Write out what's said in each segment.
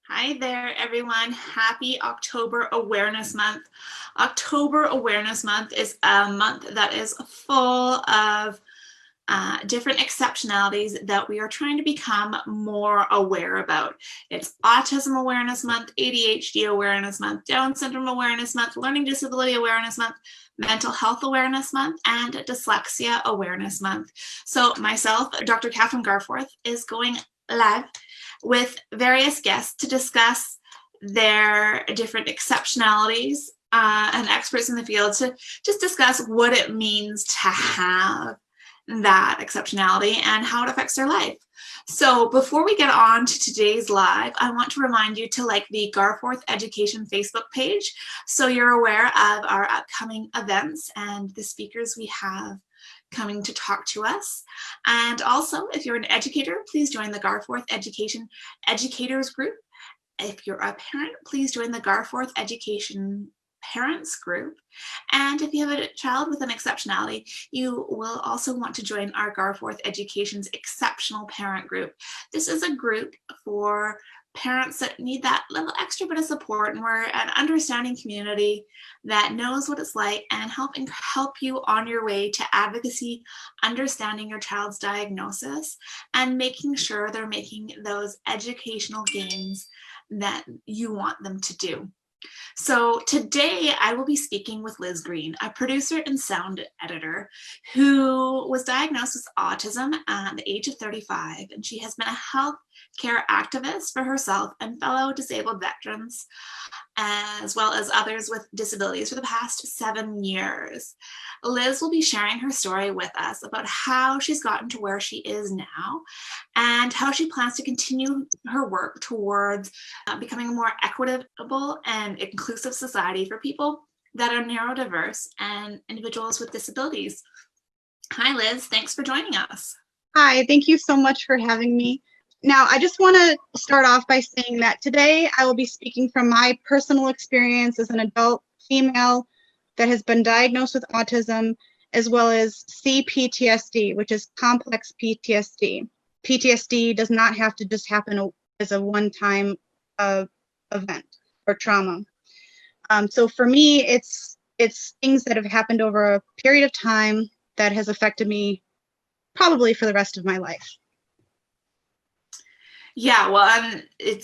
Hi there, everyone. Happy October Awareness Month. October Awareness Month is a month that is full of different exceptionalities that we are trying to become more aware about. It's Autism Awareness Month, ADHD Awareness Month, Down Syndrome Awareness Month, Learning Disability Awareness Month, Mental Health Awareness Month, and Dyslexia Awareness Month. So myself, Dr. Kathryn Garforth, is going live with various guests to discuss their different exceptionalities and experts in the field to just discuss what it means to have that exceptionality and how it affects their life. So before we get on to today's live, I want to remind you to like the Garforth Education Facebook page so you're aware of our upcoming events and the speakers we have coming to talk to us. And also, if you're an educator, please join the Garforth Education Educators Group. If you're a parent, please join the Garforth Education Parents Group. And if you have a child with an exceptionality, you will also want to join our Garforth Education's Exceptional Parent Group. This is a group for parents that need that little extra bit of support, and we're an understanding community that knows what it's like and help you on your way to advocacy, understanding your child's diagnosis, and making sure they're making those educational gains that you want them to do. So today I will be speaking with Liz Green, a producer and sound editor who was diagnosed with autism at the age of 35, and she has been a health care activist for herself and fellow disabled veterans, as well as others with disabilities for the past 7 years. Liz will be sharing her story with us about how she's gotten to where she is now and how she plans to continue her work towards becoming a more equitable and inclusive society for people that are neurodiverse and individuals with disabilities. Hi, Liz. Thanks for joining us. Hi, thank you so much for having me. Now, I just want to start off by saying that today I will be speaking from my personal experience as an adult female that has been diagnosed with autism, as well as CPTSD, which is complex PTSD. PTSD does not have to just happen as a one-time event or trauma. So for me, it's things that have happened over a period of time that has affected me probably for the rest of my life. Yeah, well, it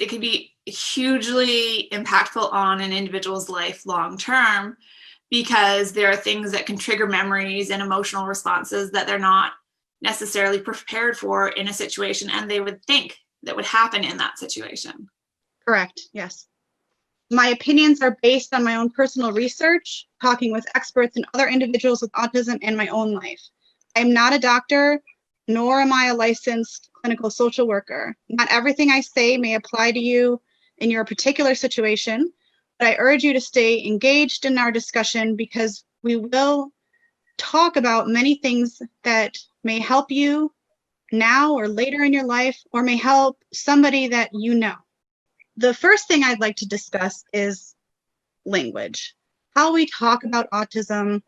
can be hugely impactful on an individual's life long term, because there are things that can trigger memories and emotional responses that they're not necessarily prepared for in a situation, and they would think that would happen in that situation. Correct, yes. My opinions are based on my own personal research, talking with experts and other individuals with autism, and my own life. I'm not a doctor, nor am I a licensed clinical social worker. Not everything I say may apply to you in your particular situation, but I urge you to stay engaged in our discussion because we will talk about many things that may help you now or later in your life, or may help somebody that you know. The first thing I'd like to discuss is language, how we talk about autism,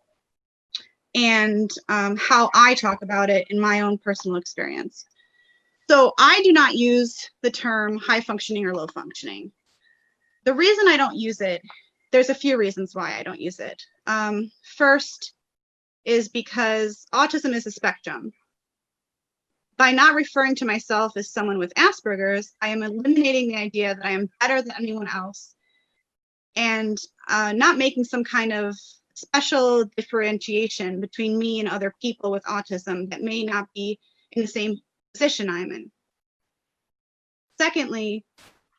and how I talk about it in my own personal experience. So I do not use the term high functioning or low functioning. The reason I don't use it, there's a few reasons why I don't use it. First is because autism is a spectrum. By not referring to myself as someone with Asperger's, I am eliminating the idea that I am better than anyone else and not making some kind of special differentiation between me and other people with autism that may not be in the same position I'm in. Secondly,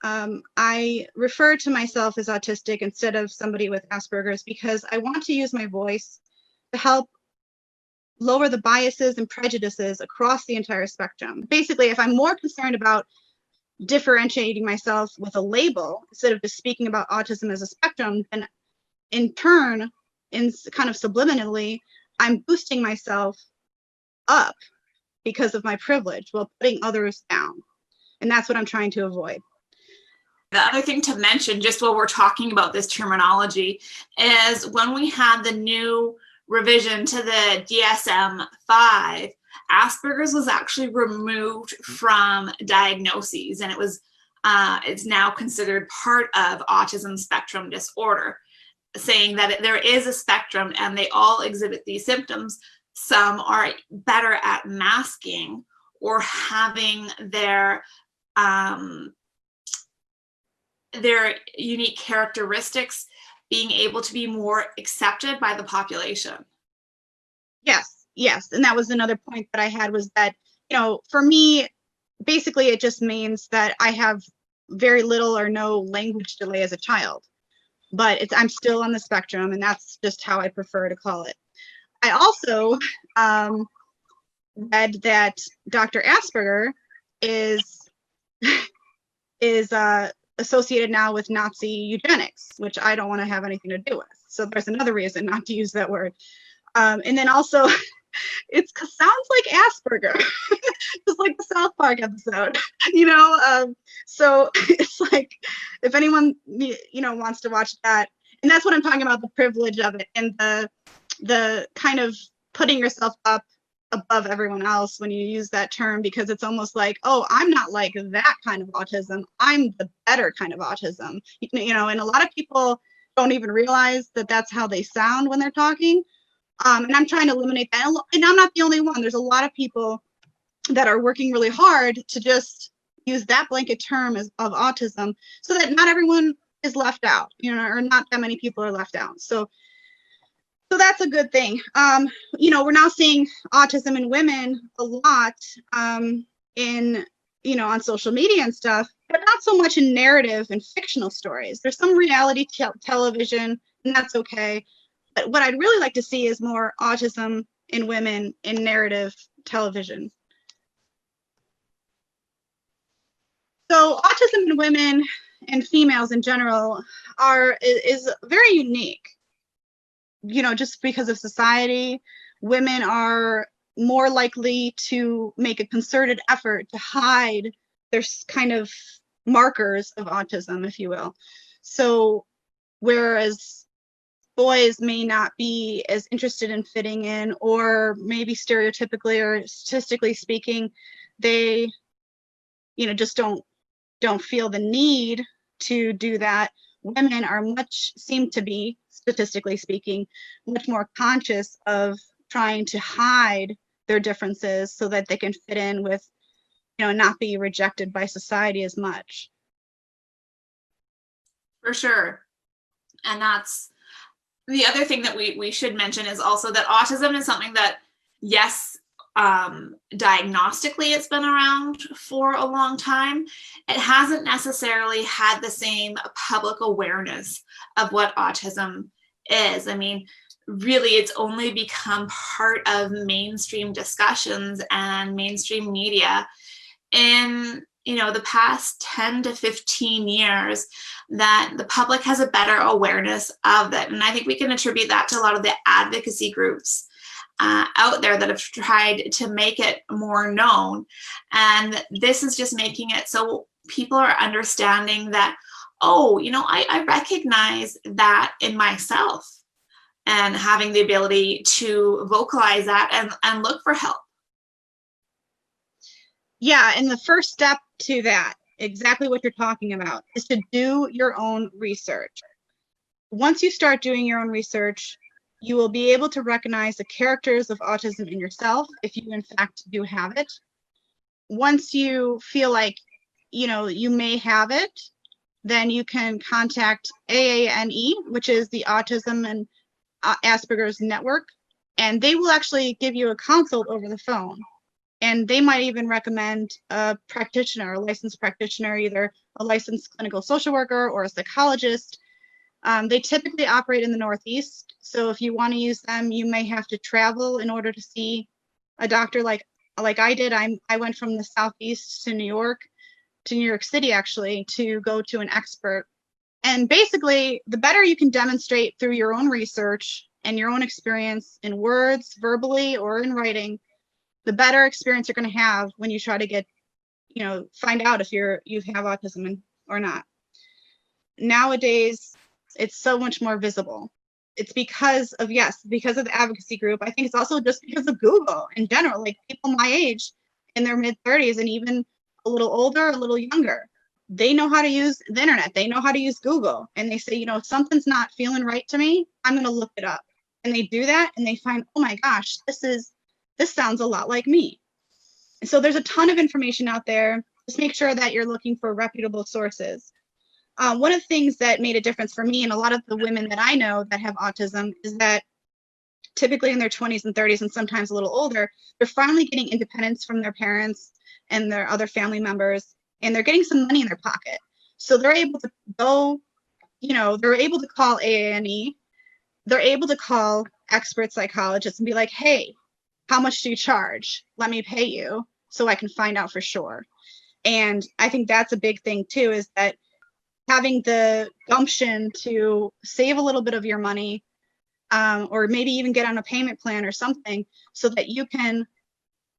I refer to myself as autistic instead of somebody with Asperger's because I want to use my voice to help lower the biases and prejudices across the entire spectrum. Basically, if I'm more concerned about differentiating myself with a label instead of just speaking about autism as a spectrum, then in turn, kind of subliminally, I'm boosting myself up because of my privilege while putting others down. And that's what I'm trying to avoid. The other thing to mention, just while we're talking about this terminology, is when we had the new revision to the DSM-5, Asperger's was actually removed from diagnoses, and it was is now considered part of autism spectrum disorder, saying that there is a spectrum and they all exhibit these symptoms. Some are better at masking or having their unique characteristics being able to be more accepted by the population. Yes. And that was another point that I had, was that, for me, basically it just means that I have very little or no language delay as a child, but I'm still on the spectrum, and that's just how I prefer to call it. I also read that Dr. Asperger is associated now with Nazi eugenics, which I don't want to have anything to do with. So there's another reason not to use that word. And then also, it sounds like Asperger, just like the South Park episode, so it's like, if anyone, wants to watch that, and that's what I'm talking about, the privilege of it, and the kind of putting yourself up above everyone else when you use that term, because it's almost like, oh, I'm not like that kind of autism, I'm the better kind of autism, and a lot of people don't even realize that that's how they sound when they're talking. And I'm trying to eliminate that. And I'm not the only one. There's a lot of people that are working really hard to just use that blanket term of autism, so that not everyone is left out, or not that many people are left out. So that's a good thing. We're now seeing autism in women a lot in, on social media and stuff, but not so much in narrative and fictional stories. There's some reality television, and that's okay. But what I'd really like to see is more autism in women in narrative television. So autism in women and females in general is very unique. Just because of society, women are more likely to make a concerted effort to hide their kind of markers of autism, if you will. So whereas boys may not be as interested in fitting in, or maybe stereotypically or statistically speaking, they, just don't feel the need to do that. Women seem to be, statistically speaking, much more conscious of trying to hide their differences so that they can fit in with, not be rejected by society as much. For sure. And that's the other thing that we should mention, is also that autism is something that, yes, diagnostically it's been around for a long time. It hasn't necessarily had the same public awareness of what autism is. I mean, really, it's only become part of mainstream discussions and mainstream media in the past 10 to 15 years, that the public has a better awareness of it. And I think we can attribute that to a lot of the advocacy groups out there that have tried to make it more known. And this is just making it so people are understanding that, oh, I recognize that in myself, and having the ability to vocalize that and look for help. Yeah, and the first step to that, exactly what you're talking about, is to do your own research. Once you start doing your own research, you will be able to recognize the characters of autism in yourself, if you in fact do have it. Once you feel like, you may have it, then you can contact AANE, which is the Autism and Asperger's Network, and they will actually give you a consult over the phone. And they might even recommend a practitioner, a licensed practitioner, either a licensed clinical social worker or a psychologist. They typically operate in the Northeast, so if you want to use them, you may have to travel in order to see a doctor like I did. I went from the Southeast to New York City, actually, to go to an expert. And basically, the better you can demonstrate through your own research and your own experience in words, verbally, or in writing, the better experience you're going to have when you try to get, find out if you have autism or not. Nowadays, it's so much more visible. It's because of the advocacy group. I think it's also just because of Google in general, like people my age in their mid-30s and even a little older, a little younger. they know how to use the internet. They know how to use Google. And they say, you know, if something's not feeling right to me, I'm going to look it up. And they do that and they find, oh my gosh, this sounds a lot like me. And so there's a ton of information out there. Just make sure that you're looking for reputable sources. One of the things that made a difference for me and a lot of the women that I know that have autism is that typically in their 20s and 30s and sometimes a little older, they're finally getting independence from their parents and their other family members, and they're getting some money in their pocket. So they're able to go, you know, they're able to call AANE, they're able to call expert psychologists and be like, hey, how much do you charge? Let me pay you so I can find out for sure. And I think that's a big thing too, is that having the gumption to save a little bit of your money, or maybe even get on a payment plan or something so that you can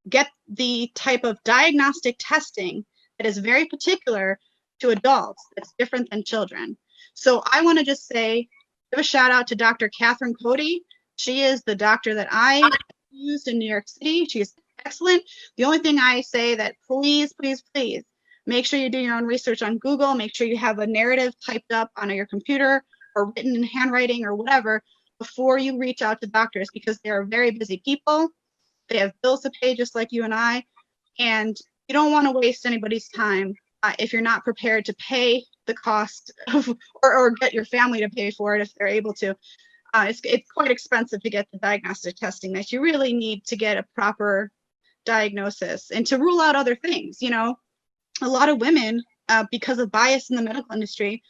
get the type of diagnostic testing that is very particular to adults that's different than children. So I want to just say, give a shout out to Dr. Kathryn Cody. She is the doctor that I used in New York City. She's excellent. The only thing I say that please, please, please make sure you do your own research on Google. Make sure you have a narrative typed up on your computer or written in handwriting or whatever before you reach out to doctors, because they are very busy people. They have bills to pay just like you and I, and you don't want to waste anybody's time if you're not prepared to pay the cost of, or get your family to pay for it if they're able to. It's quite expensive to get the diagnostic testing that you really need to get a proper diagnosis and to rule out other things. You know, a lot of women, because of bias in the medical industry,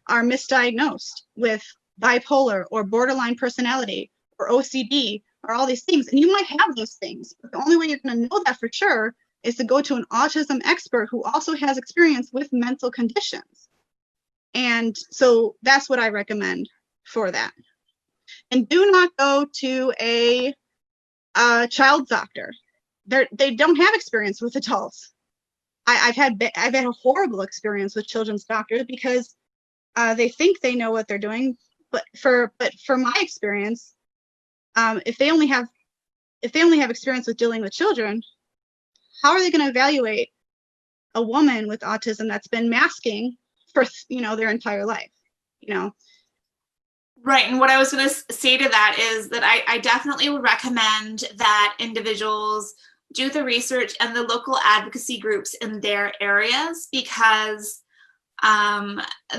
are misdiagnosed with bipolar or borderline personality or OCD or all these things. And you might have those things, but the only way you're going to know that for sure is to go to an autism expert who also has experience with mental conditions. And so that's what I recommend for that. And do not go to a child doctor. They don't have experience with adults. I've had a horrible experience with children's doctors because they think they know what they're doing, but for my experience, if they only have experience with dealing with children, how are they going to evaluate a woman with autism that's been masking for, you know, their entire life, you know? Right. And what I was going to say to that is that I definitely would recommend that individuals do the research and the local advocacy groups in their areas, because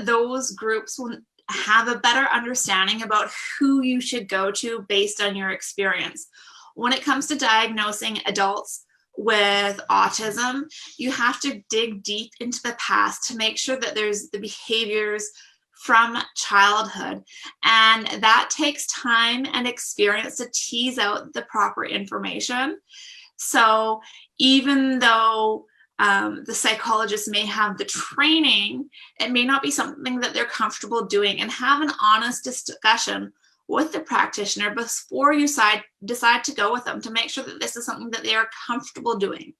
those groups will have a better understanding about who you should go to based on your experience. When it comes to diagnosing adults with autism, you have to dig deep into the past to make sure that there's the behaviors from childhood, and that takes time and experience to tease out the proper information. So even though the psychologist may have the training, it may not be something that they're comfortable doing, and have an honest discussion with the practitioner before you decide to go with them, to make sure that this is something that they are comfortable doing.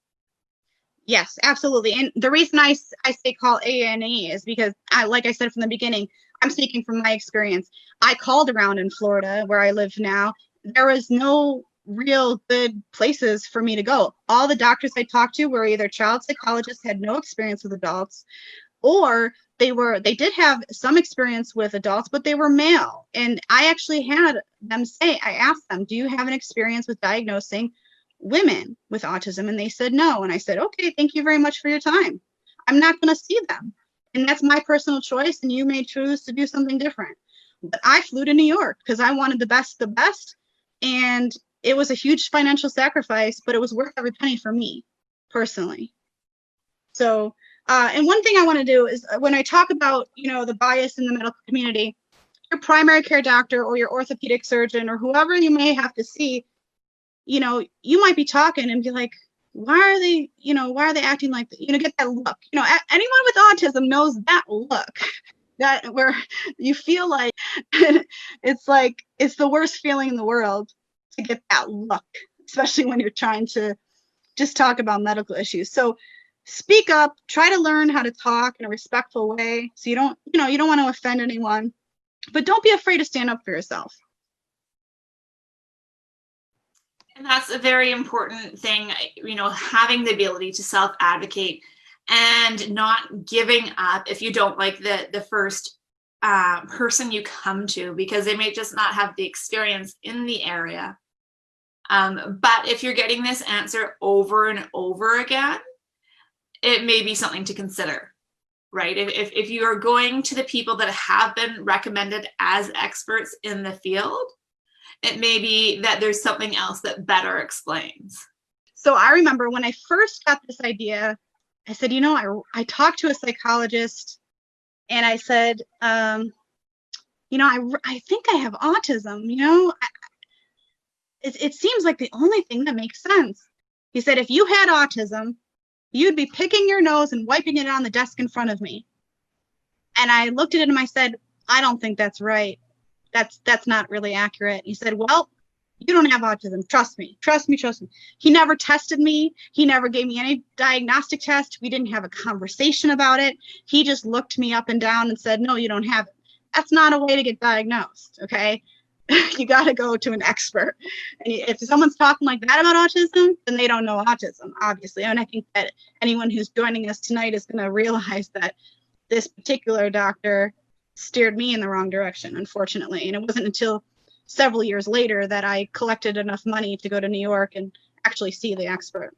Yes, absolutely. And the reason I say call AANE is because, like I said from the beginning, I'm speaking from my experience. I called around in Florida, where I live now. There was no real good places for me to go. All the doctors I talked to were either child psychologists, had no experience with adults, or they did have some experience with adults, but they were male. And I actually had them say, I asked them, do you have an experience with diagnosing women with autism? And they said no. And I said, okay, thank you very much for your time. I'm not going to see them. And that's my personal choice. And you may choose to do something different. But I flew to New York because I wanted the best. And it was a huge financial sacrifice, but it was worth every penny for me personally. So, and one thing I want to do is, when I talk about, you know, the bias in the medical community, your primary care doctor or your orthopedic surgeon or whoever you may have to see, you know, you might be talking and be like, why are they acting like that? You know, get that look. You know, anyone with autism knows that look, that where you feel like it's the worst feeling in the world to get that look, especially when you're trying to just talk about medical issues. So speak up, try to learn how to talk in a respectful way. So you don't want to offend anyone, but don't be afraid to stand up for yourself. And that's a very important thing, you know, having the ability to self-advocate and not giving up if you don't like the first person you come to, because they may just not have the experience in the area. But if you're getting this answer over and over again, it may be something to consider, right? If you are going to the people that have been recommended as experts in the field, it may be that there's something else that better explains. So I remember when I first got this idea, I said, I talked to a psychologist and I said, I think I have autism, it seems like the only thing that makes sense. He said, if you had autism, you'd be picking your nose and wiping it on the desk in front of me. And I looked at it and I said, I don't think that's right. That's not really accurate. He said, well, you don't have autism. Trust me. He never tested me. He never gave me any diagnostic test. We didn't have a conversation about it. He just looked me up and down and said, no, you don't have it. That's not a way to get diagnosed. Okay. You got to go to an expert. And if someone's talking like that about autism, then they don't know autism, obviously. And I think that anyone who's joining us tonight is going to realize that this particular doctor steered me in the wrong direction, unfortunately. And it wasn't until several years later that I collected enough money to go to New York and actually see the expert.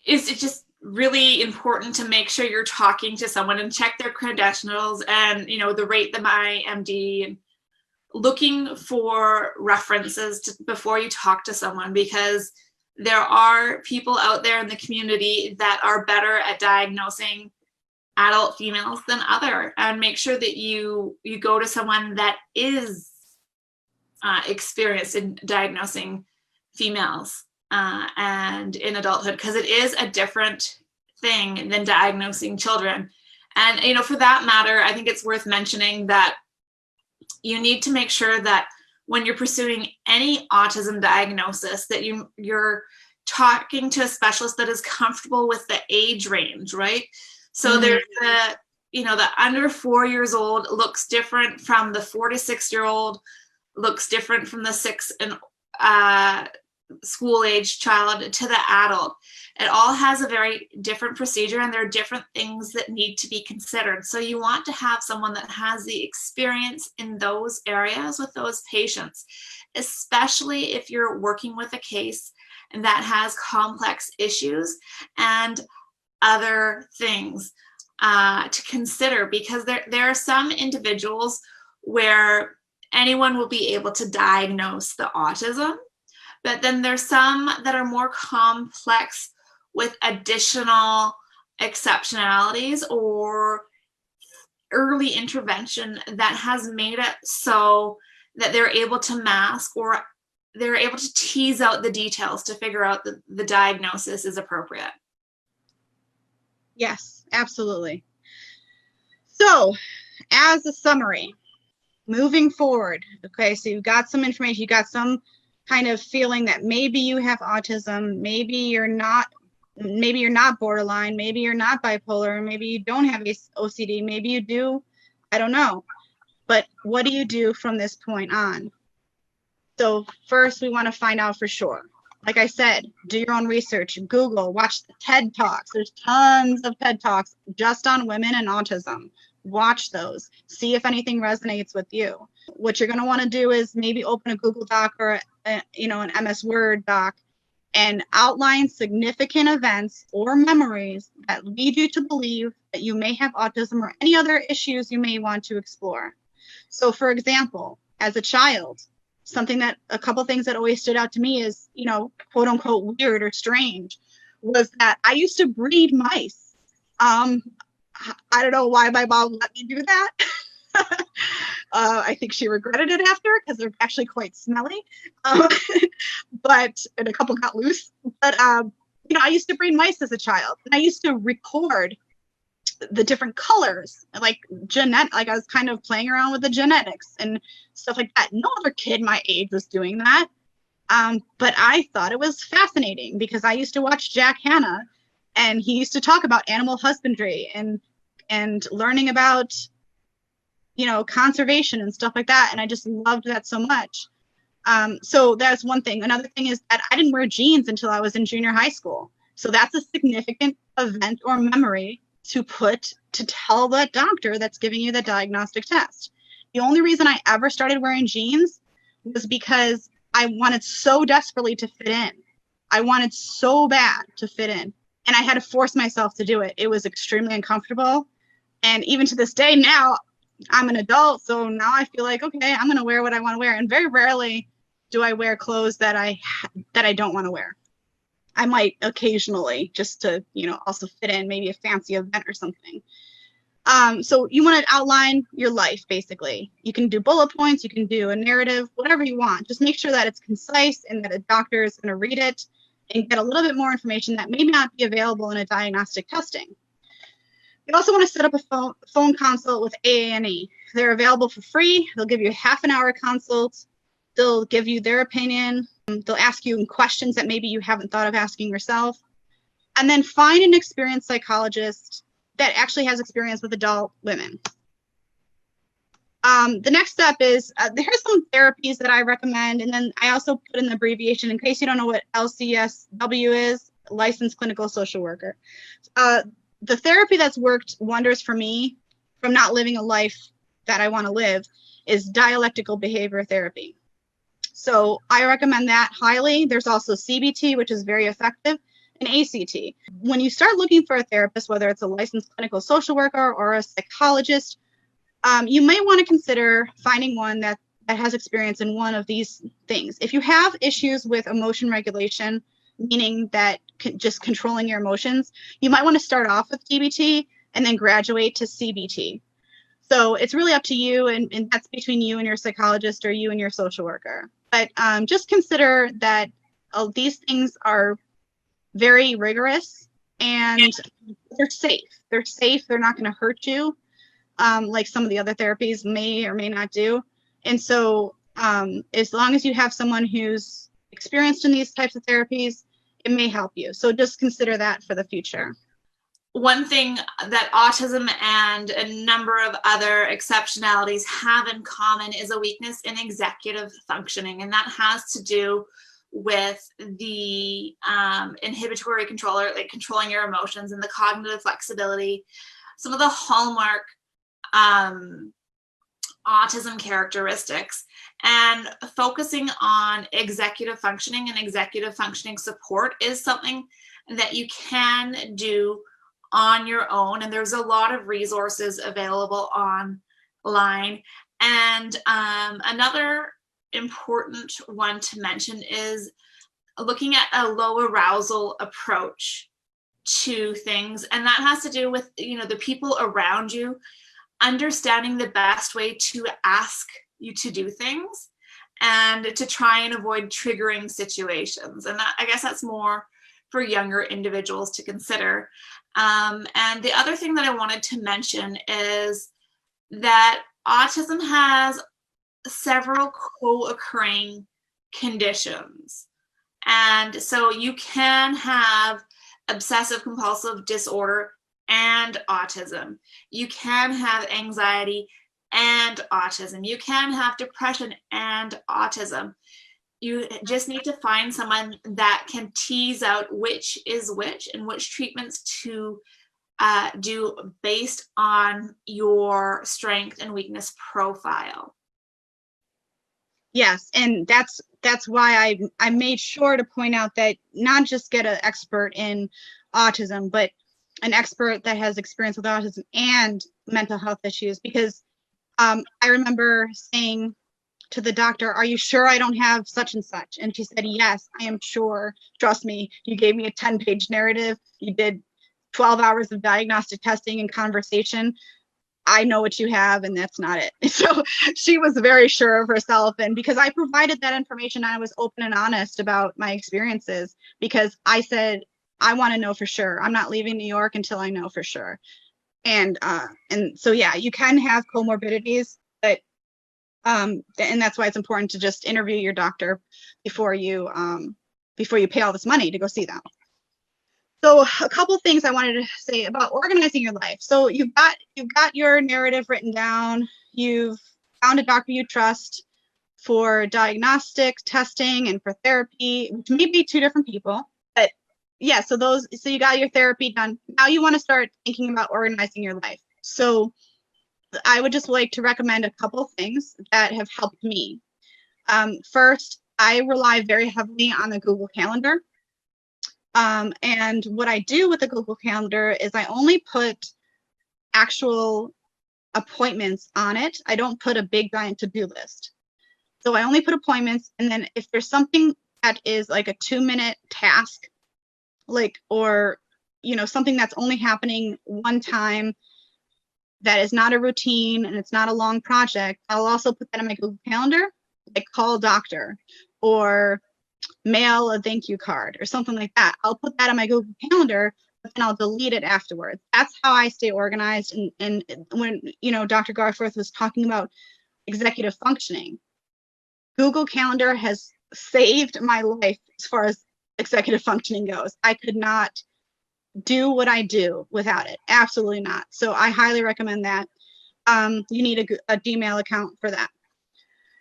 Is it just really important to make sure you're talking to someone and check their credentials and, the rate them IMD, and looking for references before you talk to someone, because there are people out there in the community that are better at diagnosing adult females than other, and make sure that you go to someone that is experienced in diagnosing females and in adulthood, because it is a different thing than diagnosing children. And for that matter, I think it's worth mentioning that you need to make sure that when you're pursuing any autism diagnosis, that you're talking to a specialist that is comfortable with the age range, right? So there's the under 4 years old looks different from the 4 to 6 year old, looks different from the 6 and school age child to the adult. It all has a very different procedure, and there are different things that need to be considered. So you want to have someone that has the experience in those areas with those patients, especially if you're working with a case that has complex issues and other things to consider, because there are some individuals where anyone will be able to diagnose the autism, but then there's some that are more complex with additional exceptionalities or early intervention that has made it so that they're able to mask, or they're able to tease out the details to figure out that the diagnosis is appropriate. Yes, absolutely. So, as a summary, moving forward, okay, so you've got some information, you got some kind of feeling that maybe you have autism, maybe you're not borderline, maybe you're not bipolar, maybe you don't have OCD, maybe you do, I don't know. But what do you do from this point on? So first, we want to find out for sure. Like I said, do your own research, Google, watch the TED Talks. There's tons of TED Talks just on women and autism. Watch those. See if anything resonates with you. What you're going to want to do is maybe open a Google Doc or an MS Word doc and outline significant events or memories that lead you to believe that you may have autism or any other issues you may want to explore. So, for example, as a child, a couple things that always stood out to me is, quote unquote, weird or strange, was that I used to breed mice. I don't know why my mom let me do that. I think she regretted it after, because they're actually quite smelly. And a couple got loose. But, I used to breed mice as a child, and I used to record the different colors, like I was kind of playing around with the genetics and stuff like that. No other kid my age was doing that. But I thought it was fascinating because I used to watch Jack Hanna, and he used to talk about animal husbandry and learning about, conservation and stuff like that. And I just loved that so much. So that's one thing. Another thing is that I didn't wear jeans until I was in junior high school. So that's a significant event or memory to tell that doctor that's giving you the diagnostic test. The only reason I ever started wearing jeans was because I wanted so desperately to fit in. I wanted so bad to fit in, and I had to force myself to do it. It was extremely uncomfortable. And even to this day now, I'm an adult, so now I feel like, okay, I'm going to wear what I want to wear. And very rarely do I wear clothes that I don't want to wear. I might occasionally, just to, also fit in maybe a fancy event or something. So you want to outline your life, basically. You can do bullet points, you can do a narrative, whatever you want. Just make sure that it's concise and that a doctor is going to read it and get a little bit more information that may not be available in a diagnostic testing. You also want to set up a phone consult with AANE. They're available for free. They'll give you a half an hour consult. They'll give you their opinion. They'll ask you questions that maybe you haven't thought of asking yourself. And then find an experienced psychologist that actually has experience with adult women. The next step is, there's some therapies that I recommend, and then I also put an abbreviation in case you don't know what LCSW is, Licensed Clinical Social Worker. The therapy that's worked wonders for me from not living a life that I want to live is dialectical behavior therapy. So I recommend that highly. There's also CBT, which is very effective, and ACT. When you start looking for a therapist, whether it's a licensed clinical social worker or a psychologist, you may want to consider finding one that has experience in one of these things. If you have issues with emotion regulation, meaning that just controlling your emotions, you might want to start off with DBT and then graduate to CBT. So it's really up to you, and that's between you and your psychologist or you and your social worker. But just consider that these things are very rigorous and they're safe. They're safe. They're not going to hurt you like some of the other therapies may or may not do. And so as long as you have someone who's experienced in these types of therapies, it may help you. So just consider that for the future. One thing that autism and a number of other exceptionalities have in common is a weakness in executive functioning, and that has to do with the inhibitory controller, like controlling your emotions, and the cognitive flexibility. Some of the hallmark autism characteristics, and focusing on executive functioning and executive functioning support is something that you can do on your own, and there's a lot of resources available online. And another important one to mention is looking at a low arousal approach to things, and that has to do with the people around you understanding the best way to ask you to do things and to try and avoid triggering situations. And I guess that's more for younger individuals to consider. And the other thing that I wanted to mention is that autism has several co-occurring conditions. And so you can have obsessive compulsive disorder and autism. You can have anxiety and autism. You can have depression and autism. You just need to find someone that can tease out which is which and which treatments to do based on your strength and weakness profile. Yes, and that's why I made sure to point out that not just get an expert in autism, but an expert that has experience with autism and mental health issues, because I remember saying to the doctor, "Are you sure I don't have such and such?" And she said, "Yes, I am sure. Trust me, you gave me a 10-page narrative. You did 12 hours of diagnostic testing and conversation. I know what you have, and that's not it." So she was very sure of herself. And because I provided that information, I was open and honest about my experiences, because I said, I want to know for sure. I'm not leaving New York until I know for sure. And so, yeah, you can have comorbidities, but and that's why it's important to just interview your doctor before you pay all this money to go see them. So a couple things I wanted to say about organizing your life. So you've got your narrative written down. You've found a doctor you trust for diagnostic testing and for therapy, which may be two different people, but yeah, so you got your therapy done. Now you want to start thinking about organizing your life. So I would just like to recommend a couple things that have helped me. First, I rely very heavily on the Google Calendar. And what I do with the Google Calendar is I only put actual appointments on it. I don't put a big giant to-do list. So I only put appointments, and then if there's something that is like a 2-minute task, like, or, something that's only happening one time, that is not a routine and it's not a long project, I'll also put that in my Google Calendar, like call doctor or mail a thank you card or something like that. I'll put that on my Google Calendar, but then I'll delete it afterwards. That's how I stay organized. And when, Dr. Garforth was talking about executive functioning, Google Calendar has saved my life as far as executive functioning goes. I could not do what I do without it. Absolutely not. So I highly recommend that. You need a Gmail account for that.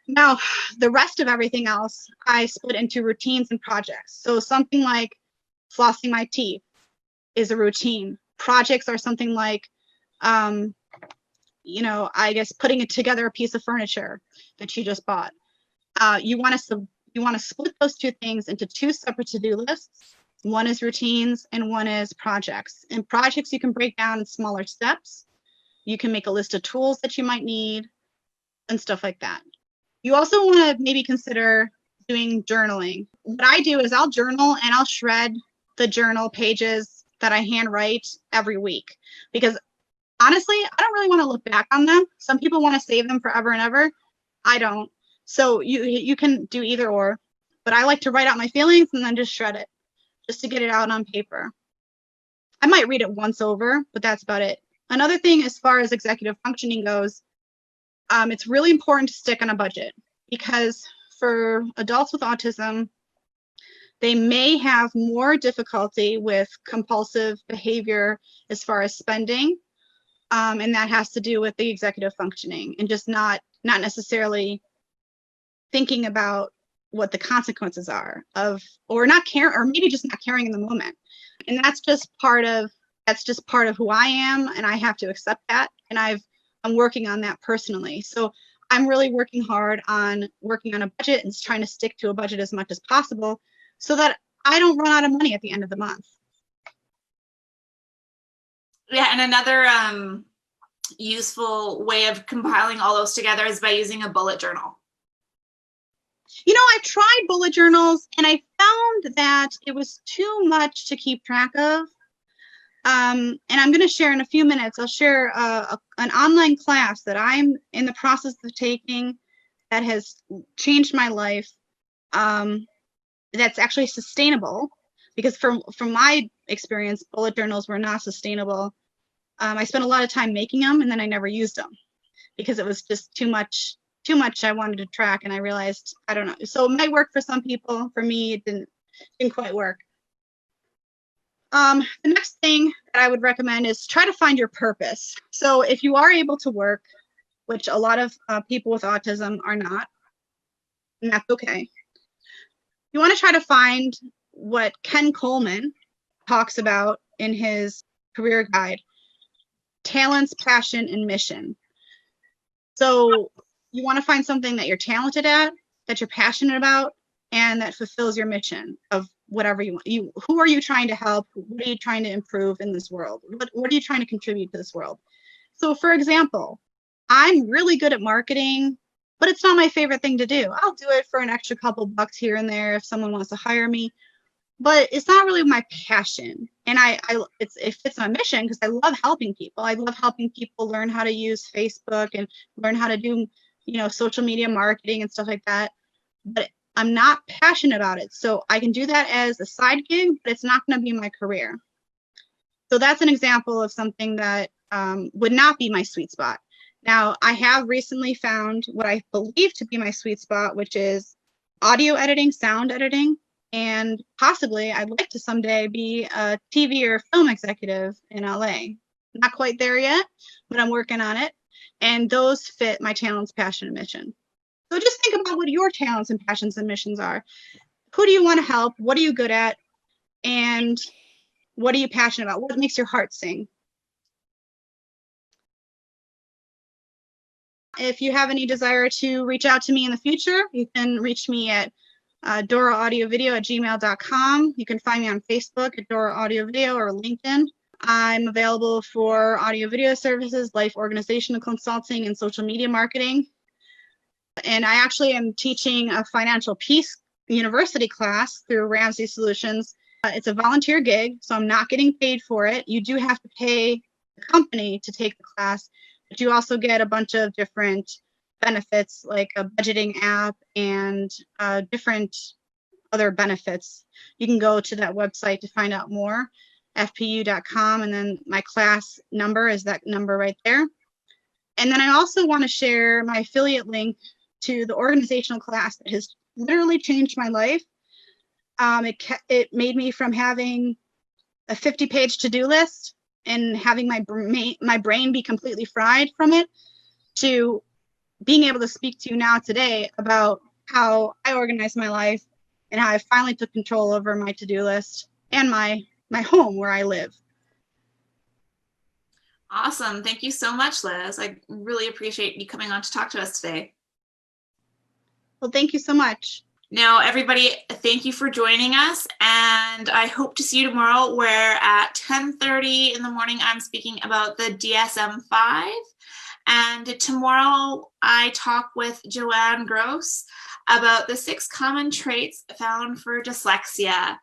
Now, the rest of everything else, I split into routines and projects. So something like flossing my teeth is a routine. Projects are something like, I guess putting together a piece of furniture that you just bought. You want to split those two things into two separate to-do lists. One is routines and one is projects. And projects you can break down in smaller steps. You can make a list of tools that you might need and stuff like that. You also want to maybe consider doing journaling. What I do is I'll journal and I'll shred the journal pages that I handwrite every week, because honestly, I don't really want to look back on them. Some people want to save them forever and ever. I don't. So you can do either or, but I like to write out my feelings and then just shred it, just to get it out on paper. I might read it once over, but that's about it. Another thing as far as executive functioning goes, it's really important to stick on a budget, because for adults with autism, they may have more difficulty with compulsive behavior as far as spending, and that has to do with the executive functioning and just not necessarily thinking about what the consequences are of, or not care, or maybe just not caring in the moment. And that's just part of who I am, and I have to accept that. And I'm working on that personally. So I'm really working hard on working on a budget and trying to stick to a budget as much as possible so that I don't run out of money at the end of the month. Yeah, and another useful way of compiling all those together is by using a bullet journal. I've tried bullet journals and I found that it was too much to keep track of. And I'm going to share in a few minutes, I'll share an online class that I'm in the process of taking that has changed my life, that's actually sustainable, because from my experience, bullet journals were not sustainable. I spent a lot of time making them and then I never used them because it was just too much I wanted to track, and I realized, I don't know. So it might work for some people. For me, it didn't quite work. The next thing that I would recommend is try to find your purpose. So if you are able to work, which a lot of people with autism are not, and that's okay, you want to try to find what Ken Coleman talks about in his career guide: talents, passion, and mission. So you want to find something that you're talented at, that you're passionate about, and that fulfills your mission of whatever you want. Who are you trying to help? What are you trying to improve in this world? What are you trying to contribute to this world? So for example, I'm really good at marketing, but it's not my favorite thing to do. I'll do it for an extra couple bucks here and there if someone wants to hire me, but it's not really my passion. And it fits my mission because I love helping people. I love helping people learn how to use Facebook and learn how to do, social media marketing and stuff like that. But I'm not passionate about it. So I can do that as a side gig, but it's not going to be my career. So that's an example of something that would not be my sweet spot. Now, I have recently found what I believe to be my sweet spot, which is audio editing, sound editing, and possibly I'd like to someday be a TV or film executive in LA. Not quite there yet, but I'm working on it. And those fit my talents, passion, and mission. So just think about what your talents and passions and missions are. Who do you want to help? What are you good at? and what are you passionate about? What makes your heart sing? If you have any desire to reach out to me in the future, you can reach me at doraAudioVideo@gmail.com. You can find me on Facebook at Dora Audio Video or LinkedIn. I'm available for audio video services, life organizational consulting, and social media marketing. And I actually am teaching a financial peace university class through Ramsey Solutions. It's a volunteer gig, so I'm not getting paid for it. You do have to pay the company to take the class, but you also get a bunch of different benefits like a budgeting app and different other benefits. You can go to that website to find out more, fpu.com, and then my class number is that number right there. And then I also want to share my affiliate link to the organizational class that has literally changed my life. It made me from having a 50-page to-do list and having my brain be completely fried from it to being able to speak to you now today about how I organize my life and how I finally took control over my to-do list and my home where I live. Awesome. Thank you so much, Liz. I really appreciate you coming on to talk to us today. Well, thank you so much. Now, everybody, thank you for joining us, and I hope to see you tomorrow, where at 10:30 in the morning, I'm speaking about the DSM-5, and tomorrow I talk with Joanne Gross about the 6 common traits found for dyslexia.